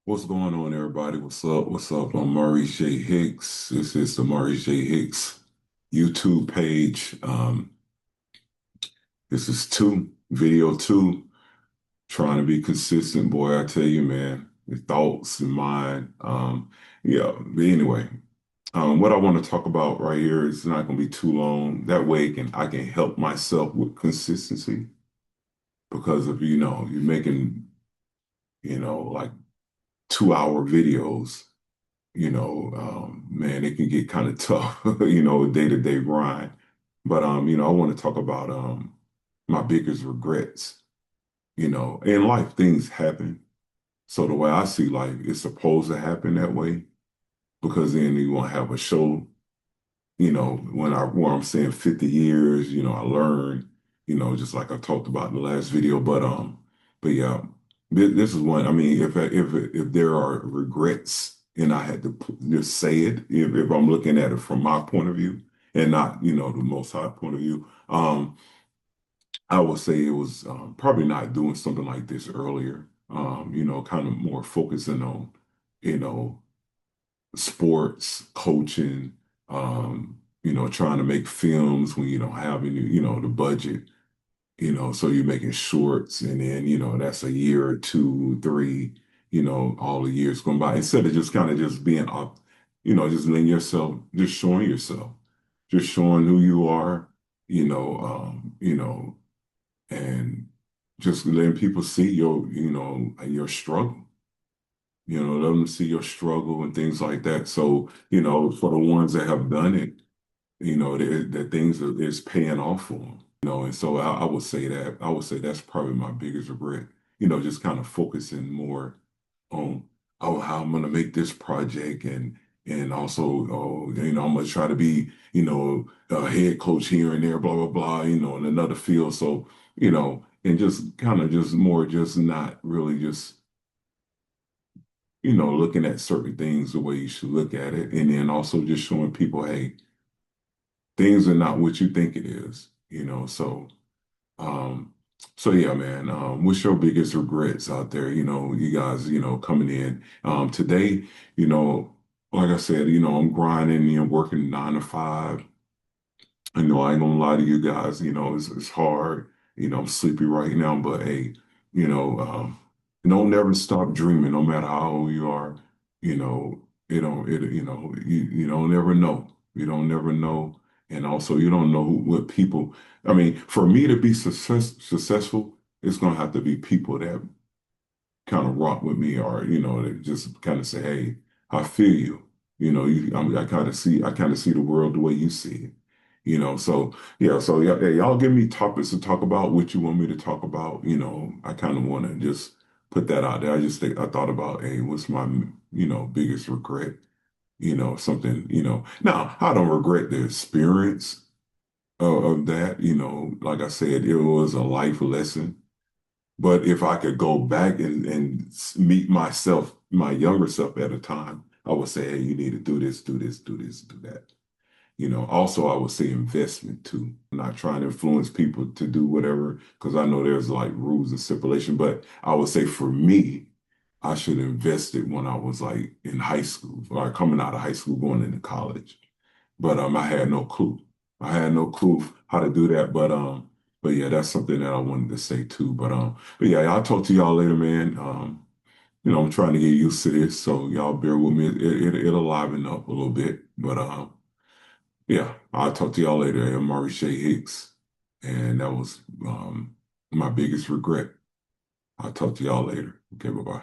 What's going on, everybody? What's up? What's up? I'm Maurice J. Hicks. This is the Maurice J. Hicks YouTube page. This is video two, trying to be consistent, boy. I tell you, man, your thoughts and mine. Yeah, but anyway, what I want to talk about right here is not going to be too long. That way, I can help myself with consistency because if you're making like 2 hour videos. Man, it can get kind of tough, day-to-day grind. But I want to talk about my biggest regrets. In life, things happen. So the way I see life, it's supposed to happen that way because then you won't have a show when I'm saying 50 years, I learned, just like I talked about in the last video. But yeah, this is one. I mean, if there are regrets and I had to just say it, if I'm looking at it from my point of view and not, the most high point of view, I would say it was probably not doing something like this earlier. Kind of more focusing on, you know, sports, coaching, trying to make films when you don't have any, the budget, so you're making shorts and then, that's a year or two, three, all the years going by. Instead of just kind of just being up, just letting yourself, just showing who you are, and just letting people see your struggle. Let them see your struggle and things like that. So, for the ones that have done it, that is paying off for them. And so I would say that's probably my biggest regret. Just kind of focusing more on how I'm gonna make this project and also I'm gonna try to be a head coach here and there, blah blah blah, in another field. So and just kind of just more just not really just looking at certain things the way you should look at it. And then also just showing people, hey, things are not what you think it is. Um, so yeah, man, what's your biggest regrets out there? You guys, coming in. Today, you know, like I said, I'm grinding, working 9 to 5. I ain't gonna lie to you guys, it's hard. I'm sleepy right now, but hey, you know, um, don't never stop dreaming, no matter how old you are. You don't never know. You don't never know. And also you don't know what people, I mean, for me to be successful, it's gonna have to be people that kind of rock with me or, that just kind of say, hey, I feel you. I kind of see the world the way you see it. So yeah, y'all give me topics to talk about, what you want me to talk about. I kind of want to just put that out there. I thought about, hey, what's my, biggest regret? Something, now I don't regret the experience of that. Like I said, it was a life lesson. But if I could go back and meet myself, my younger self at a time, I would say, hey, you need to do this, do this, do this, do that. Also, I would say investment too. I'm not trying to influence people to do whatever, because I know there's like rules and stipulation, but I would say for me, I should invest it when I was like in high school or coming out of high school, going into college. But I had no clue. I had no clue how to do that. But yeah, that's something that I wanted to say too. But yeah, I'll talk to y'all later, man. I'm trying to get used to this, so y'all bear with me. It'll liven up a little bit. But yeah, I'll talk to y'all later. I'm Maurice J. Hicks, and that was my biggest regret. I'll talk to y'all later. Okay, bye-bye.